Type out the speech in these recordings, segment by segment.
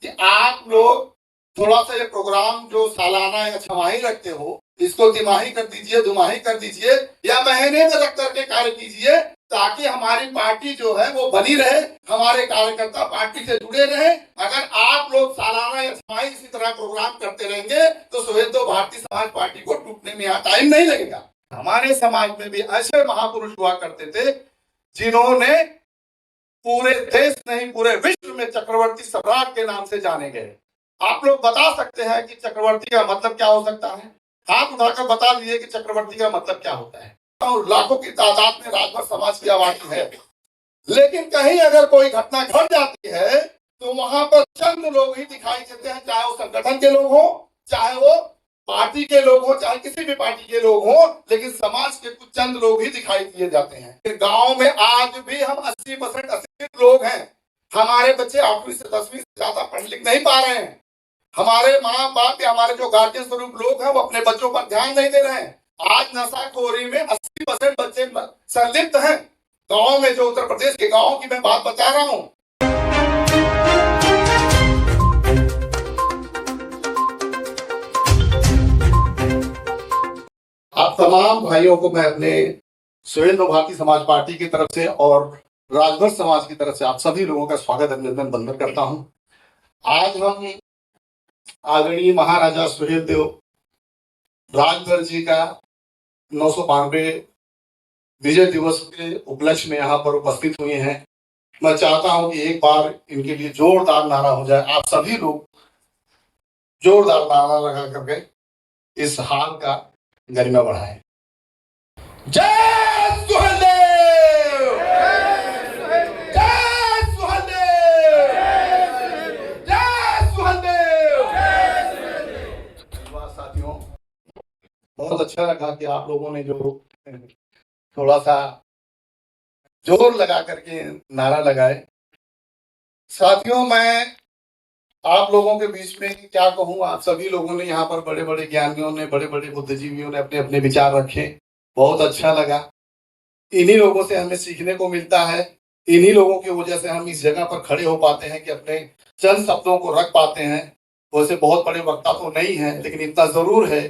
कि आप लोग थोड़ा सा ये प्रोग्राम जो सालाना या छमाही रखते हो, इसको तिमाही कर दीजिए, दुमाही कर दीजिए या महीने में रख करके कार्य कीजिए, ताकि हमारी पार्टी जो है वो बनी रहे, हमारे कार्यकर्ता पार्टी से जुड़े रहे। अगर आप लोग सालाना या छमाही इसी तरह प्रोग्राम करते रहेंगे तो सुहेलदेव भारतीय समाज पार्टी को टूटने में यहाँ टाइम नहीं लगेगा। हमारे समाज में भी ऐसे महापुरुष हुआ करते थे जिन्होंने पूरे देश नहीं पूरे विश्व में चक्रवर्ती सम्राट के नाम से जाने गए। आप लोग बता सकते हैं कि चक्रवर्ती का मतलब क्या हो सकता है? हाथ उठाकर बता दीजिए कि चक्रवर्ती का मतलब क्या होता है। और लाखों की तादाद में राजभर समाज की आबादी है, लेकिन कहीं अगर कोई घटना घट जाती है तो वहां पर चंद लोग ही दिखाई देते हैं, चाहे वो संगठन के लोग हो, चाहे वो पार्टी के लोग हो, चाहे किसी भी पार्टी के लोग हो, लेकिन समाज के कुछ चंद लोग ही दिखाई दिए जाते हैं। गांव में आज भी हम 80% अशिक्षित लोग हैं। हमारे बच्चे 8वीं से 10वीं से ज्यादा पढ़ लिख नहीं पा रहे हैं। हमारे माँ बाप या हमारे जो गार्जियन स्वरूप लोग हैं वो अपने बच्चों पर ध्यान नहीं दे रहे हैं। आज नशाखोरी में 80% बच्चे संलिप्त हैं। गाँव में जो उत्तर प्रदेश के गाँव की मैं बात बता रहा हूँ। आप तमाम भाइयों को मैं अपने सुहेलदेव भारतीय समाज पार्टी की तरफ से और राजभर समाज की तरफ से आप सभी लोगों का स्वागत अभिनंदन वंदन करता हूं। आज हम आदरणीय महाराजा सुहेलदेव राजभर जी का 992 विजय दिवस के उपलक्ष्य में यहाँ पर उपस्थित हुए हैं। मैं चाहता हूं कि एक बार इनके लिए जोरदार नारा हो जाए। आप सभी लोग जोरदार नारा लगा करके इस हार का गरिमा बढ़ाएं। जय सुहेलदेव! जय सुहेलदेव! जय सुहेलदेव! साथियों, बहुत अच्छा लगा कि आप लोगों ने जो थोड़ा सा जोर लगा करके नारा लगाए। साथियों, मैं आप लोगों के बीच में क्या कहूँ, आप सभी लोगों ने यहाँ पर बड़े बड़े ज्ञानियों ने, बड़े बड़े बुद्धिजीवियों ने अपने अपने विचार रखे। बहुत अच्छा लगा। इन्हीं लोगों से हमें सीखने को मिलता है। इन्हीं लोगों की वजह से हम इस जगह पर खड़े हो पाते हैं कि अपने चंद शब्दों को रख पाते हैं। वैसे बहुत बड़े वक्ता तो नहीं है, लेकिन इतना जरूर है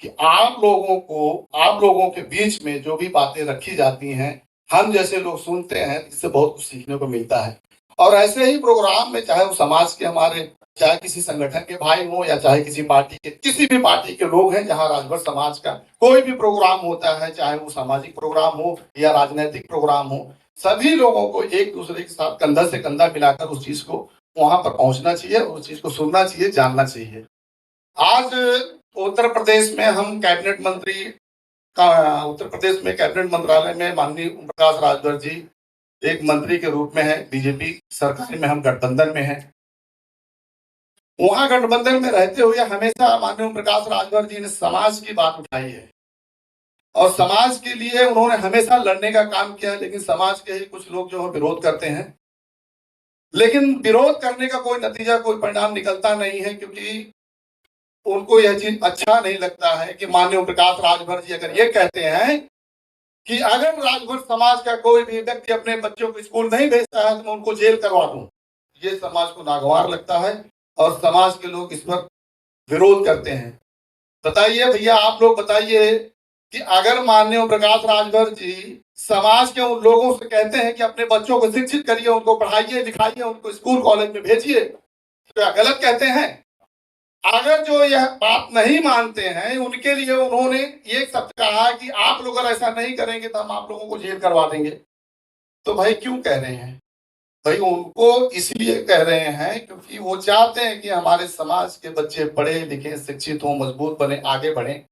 कि आप लोगों के बीच में जो भी बातें रखी जाती हैं, हम जैसे लोग सुनते हैं, इससे बहुत कुछ सीखने को मिलता है। और ऐसे ही प्रोग्राम में, चाहे वो समाज के हमारे, चाहे किसी संगठन के भाई हो या चाहे किसी पार्टी के, किसी भी पार्टी के लोग हैं, जहां राजभर समाज का कोई भी प्रोग्राम होता है, चाहे वो सामाजिक प्रोग्राम हो या राजनीतिक प्रोग्राम हो, सभी लोगों को एक दूसरे के साथ कंधा से कंधा मिलाकर उस चीज को वहां पर पहुंचना चाहिए, उस चीज को सुनना चाहिए, जानना चाहिए। आज उत्तर प्रदेश में हम कैबिनेट मंत्री का, उत्तर प्रदेश में कैबिनेट मंत्रालय में माननीय ओम प्रकाश राजभर जी एक मंत्री के रूप में है। बीजेपी सरकार में हम गठबंधन में हैं। वहां गठबंधन में रहते हुए हमेशा माननीय ओम प्रकाश राजभर जी ने समाज की बात उठाई है और समाज के लिए उन्होंने हमेशा लड़ने का काम किया है। लेकिन समाज के ही कुछ लोग जो है विरोध करते हैं, लेकिन विरोध करने का कोई नतीजा, कोई परिणाम निकलता नहीं है, क्योंकि उनको यह चीज अच्छा नहीं लगता है कि माननीय ओम प्रकाश राजभर जी अगर ये कहते हैं कि अगर राजभर समाज का कोई भी व्यक्ति अपने बच्चों को स्कूल नहीं भेजता है तो मैं उनको जेल करवा दूं, ये समाज को नागवार लगता है और समाज के लोग इस पर विरोध करते हैं। बताइए भैया, आप लोग बताइए कि अगर माननीय ओम प्रकाश राजभर जी समाज के उन लोगों से कहते हैं कि अपने बच्चों को शिक्षित करिए, उनको पढ़ाइए लिखाइए, उनको स्कूल कॉलेज में भेजिए, तो क्या गलत कहते हैं? अगर जो यह बात नहीं मानते हैं, उनके लिए उन्होंने एक शब्द कहा कि आप लोग अगर ऐसा नहीं करेंगे तो हम आप लोगों को जेल करवा देंगे। तो भाई क्यों कह रहे हैं? भाई उनको इसलिए कह रहे हैं क्योंकि वो चाहते हैं कि हमारे समाज के बच्चे पढ़े लिखे, शिक्षित हों, मजबूत बने, आगे बढ़ें।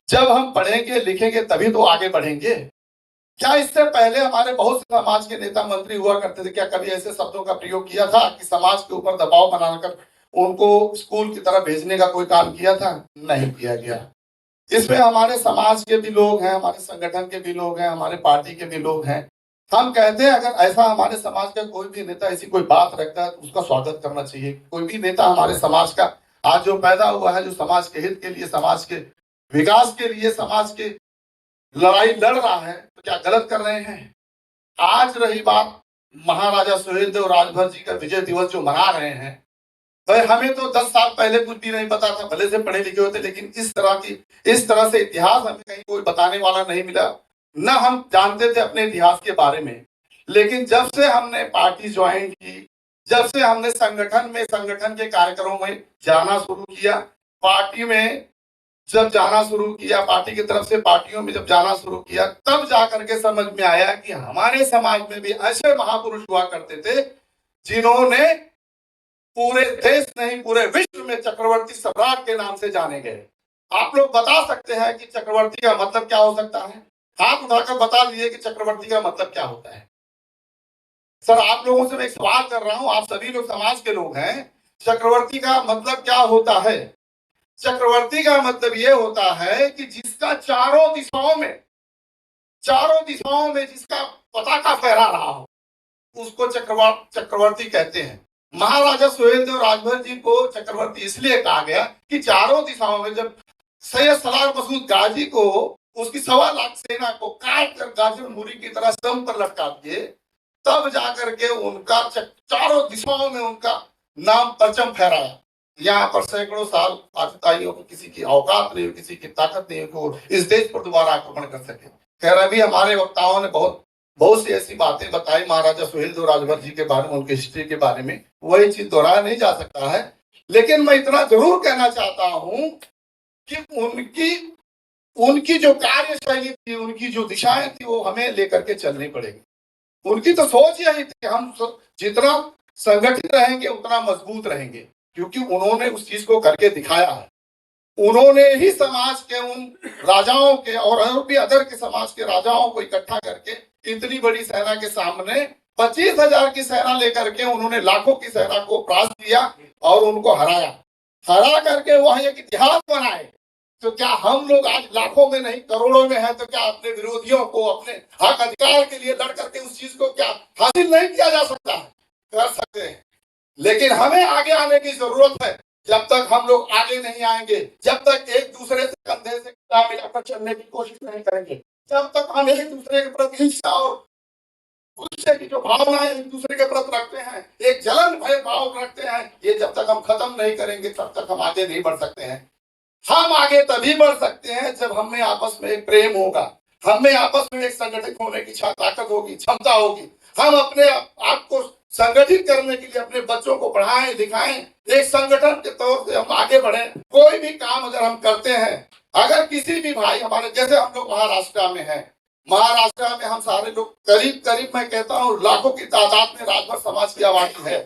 जब हम पढ़ेंगे लिखेंगे तभी तो आगे बढ़ेंगे। क्या इससे पहले हमारे बहुत से समाज के नेता मंत्री हुआ करते थे, क्या कभी ऐसे शब्दों का प्रयोग किया था कि समाज के ऊपर दबाव बनाकर उनको स्कूल की तरफ भेजने का कोई काम किया था? नहीं किया गया। इसमें हमारे समाज के भी लोग हैं, हमारे संगठन के भी लोग हैं, हमारे पार्टी के भी लोग हैं। हम कहते हैं अगर ऐसा हमारे समाज का कोई भी नेता ऐसी कोई बात रखता है तो उसका स्वागत करना चाहिए। कोई भी नेता हमारे समाज का आज जो पैदा हुआ है, जो समाज के हित के लिए, समाज के विकास के लिए, समाज के लड़ाई लड़ रहा है, तो क्या गलत कर रहे हैं? आज रही बात महाराजा सुहेलदेव राजभर जी का विजय दिवस जो मना रहे हैं, भाई हमें तो 10 साल पहले कुछ भी नहीं पता था, भले से पढ़े लिखे होते, लेकिन इस तरह से इतिहास हमें कहीं कोई बताने वाला नहीं मिला। न हम जानते थे अपने इतिहास के बारे में। लेकिन जब से हमने पार्टी ज्वाइन की, जब से हमने संगठन के कार्यक्रमों में जाना शुरू किया, पार्टी में जब जाना शुरू किया, पार्टी की तरफ से पार्टियों में जब जाना शुरू किया, तब जाकर के समझ में आया कि हमारे समाज में भी ऐसे महापुरुष हुआ करते थे जिन्होंने पूरे देश नहीं पूरे विश्व में चक्रवर्ती सम्राट के नाम से जाने गए। आप लोग बता सकते हैं कि चक्रवर्ती का मतलब क्या हो सकता है? हाथ उठाकर बता दीजिए कि चक्रवर्ती का मतलब क्या होता है। सर, आप लोगों से मैं एक सवाल कर रहा हूं, आप सभी लोग समाज के लोग हैं, चक्रवर्ती का मतलब क्या होता है? चक्रवर्ती का मतलब यह होता है कि जिसका चारों दिशाओं में जिसका पताका फहरा रहा हो, उसको चक्रवर्ती कहते हैं। महाराजा सुहेलदेव राजभर जी को चक्रवर्ती इसलिए कहा गया कि चारों दिशाओं में जब सैयद सलार मसूद गाजी को उसकी 1.25 लाख सेना को काट कर गाजर मूरी की तरह स्तंभ पर लटका दिए, तब जाकर के उनका चारों दिशाओं में उनका नाम परचम फहराया। यहाँ पर सैकड़ों साल पाकिस्तानियों को किसी की औकात नहीं हो, किसी की ताकत नहीं हो इस देश पर दोबारा आक्रमण कर सके। खैर, अभी हमारे वक्ताओं ने बहुत सी ऐसी बातें बताई महाराजा सुहेलदेव राजभर जी के बारे में, उनके हिस्ट्री के बारे में, वही चीज दोहराया नहीं जा सकता है। लेकिन मैं इतना जरूर कहना चाहता हूं कि उनकी जो कार्यशैली थी, उनकी जो दिशाएं थी, वो हमें लेकर के चलनी पड़ेगी। उनकी तो सोच यही थी कि हम जितना संगठित रहेंगे उतना मजबूत रहेंगे, क्योंकि उन्होंने उस चीज को करके दिखाया है। उन्होंने ही समाज के उन राजाओं के और भी अदर के समाज के राजाओं को इकट्ठा करके इतनी बड़ी सेना के सामने 25,000 की सेना लेकर के उन्होंने लाखों की सेना को परास्त किया और उनको हरा करके वह एक इतिहास बनाए। तो क्या हम लोग आज लाखों में नहीं करोड़ों में हैं, तो क्या अपने विरोधियों को अपने हक अधिकार के लिए लड़ करके उस चीज को क्या हासिल नहीं किया जा सकता है? कर सकते हैं, लेकिन हमें आगे आने की जरूरत है। जब तक हम लोग आगे नहीं आएंगे, जब तक एक दूसरे से कंधे से कंधा मिलाकर चलने की कोशिश नहीं करेंगे, जब तक हम एक दूसरे के प्रति हिंसा और गुस्से की जो भावनाएं एक दूसरे के प्रति रखते हैं, एक जलन भय भाव रखते हैं, ये जब तक हम खत्म नहीं करेंगे तब तक हम आगे नहीं बढ़ सकते हैं। हम आगे तभी बढ़ सकते हैं जब हमें आपस में एक प्रेम होगा, हमें आपस में एक संगठित होने की ताकत होगी, क्षमता होगी। हम अपने आप को संगठित करने के लिए अपने बच्चों को पढ़ाएं लिखाएं, एक संगठन के तौर से हम आगे बढ़े। कोई भी काम अगर हम करते हैं, अगर किसी भी भाई हमारे, जैसे हम लोग महाराष्ट्र में हैं, महाराष्ट्र में हम सारे लोग करीब मैं कहता हूँ लाखों की तादाद में राजभर समाज की आबादी है,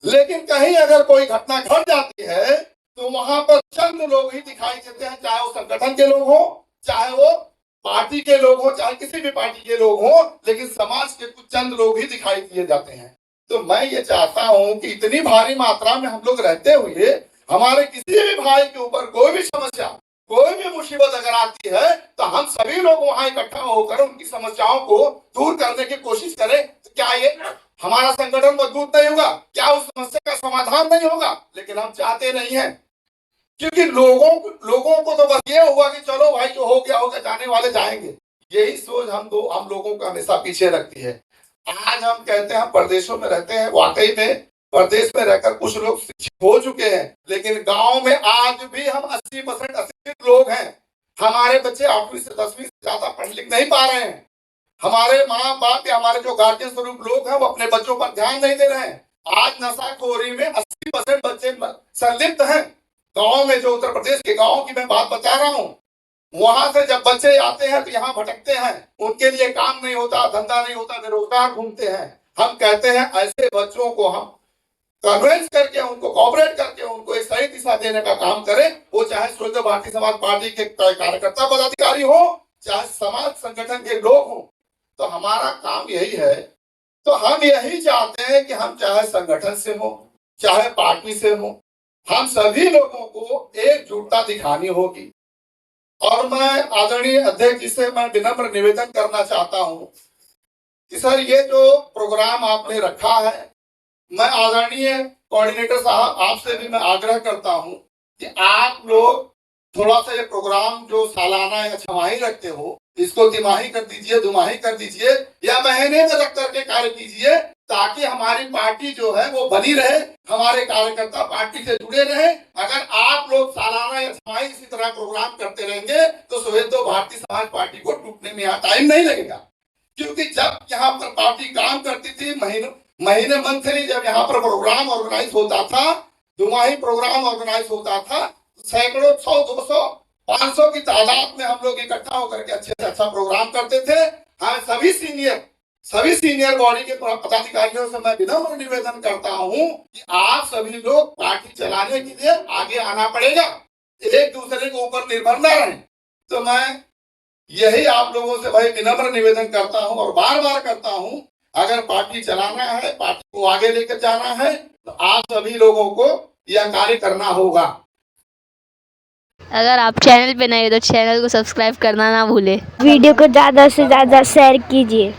लेकिन कहीं अगर कोई घटना घट जाती है तो वहां पर चंद लोग ही दिखाई देते हैं, चाहे वो संगठन के लोग हो, चाहे वो पार्टी के लोग हो, चाहे किसी भी पार्टी के लोग हो, लेकिन समाज के कुछ चंद लोग ही दिखाई दिए जाते हैं। तो मैं ये चाहता हूं कि इतनी भारी मात्रा में हम लोग रहते हुए हमारे किसी भी भाई के ऊपर कोई भी समस्या, कोई भी मुसीबत अगर आती है, तो हम सभी लोग वहां इकट्ठा होकर उनकी समस्याओं को दूर करने की कोशिश करें। तो क्या ये हमारा संगठन मजबूत नहीं होगा? क्या उस समस्या का समाधान नहीं होगा? लेकिन हम चाहते नहीं है, क्योंकि लोगों को तो बस ये हुआ कि चलो भाई जो हो गया, जाने वाले जाएंगे। यही सोच हम लोगों को हमेशा पीछे रखती है। आज हम कहते हैं हम प्रदेशों में रहते हैं, वाकई में प्रदेश में रहकर कुछ लोग शिक्षित हो चुके हैं, लेकिन गांव में आज भी हम 80% अशिक्षित लोग हैं। हमारे बच्चे 8वीं से 10वीं से ज्यादा पढ़ लिख नहीं पा रहे हैं। हमारे माँ बाप या हमारे जो गार्जियन स्वरूप लोग हैं वो अपने बच्चों पर ध्यान नहीं दे रहे हैं। आज नशाखोरी में 80% बच्चे संलिप्त हैं। गाँव में, जो उत्तर प्रदेश के गाँव की मैं बात बता रहा हूँ, वहां से जब बच्चे आते हैं तो यहाँ भटकते हैं, उनके लिए काम नहीं होता, धंधा नहीं होता, बेरोजगार घूमते हैं। हम कहते हैं ऐसे बच्चों को हम कन्वेंस करके, उनको कोऑपरेट करके उनको एक सही दिशा देने का काम करें। वो चाहे स्वतंत्र भारतीय समाज पार्टी के कार्यकर्ता पदाधिकारी हो, चाहे समाज संगठन के लोग हो, तो हमारा काम यही है। तो हम यही चाहते हैं कि हम चाहे संगठन से हो, चाहे पार्टी से हो, हम सभी लोगों को एकजुटता दिखानी होगी। और मैं आदरणीय अध्यक्ष जी से मैं विनम्र निवेदन करना चाहता हूं कि सर, ये जो प्रोग्राम आपने रखा है, मैं आदरणीय कोऑर्डिनेटर साहब आपसे भी मैं आग्रह करता हूं कि आप लोग थोड़ा सा ये प्रोग्राम जो सालाना या छमाही रखते हो, इसको तिमाही कर दीजिए, दुमाही कर दीजिए, या महीने में रख करके कार्य कीजिए, ताकि हमारी पार्टी जो है वो बनी रहे, हमारे कार्यकर्ता पार्टी से जुड़े रहे। अगर आप लोग सालाना या छमाही इसी तरह प्रोग्राम करते रहेंगे तो सुहेल तो भारतीय समाज पार्टी को टूटने में यहाँ टाइम नहीं लगेगा। क्योंकि जब यहाँ पर पार्टी काम करती थी, महीने मंथली जब यहाँ पर प्रोग्राम ऑर्गेनाइज होता था, दुमाही प्रोग्राम ऑर्गेनाइज होता था, सैकड़ों 100, 200, 500 की तादाद में हम लोग इकट्ठा होकर के अच्छे से अच्छा प्रोग्राम करते थे। हाँ, सभी सीनियर बॉडी के पदाधिकारियों से मैं विनम्र निवेदन करता हूं कि आप सभी लोग पार्टी चलाने के लिए आगे आना पड़ेगा, एक दूसरे के ऊपर निर्भर न रहें। तो मैं यही आप लोगों से भाई विनम्र निवेदन करता हूं और बार बार करता हूं, अगर पार्टी चलाना है, पार्टी को आगे लेकर जाना है, तो आप सभी लोगों को यह कार्य करना होगा। अगर आप चैनल पे नए हो तो चैनल को सब्सक्राइब करना ना भूले। वीडियो को ज़्यादा से ज़्यादा शेयर कीजिए।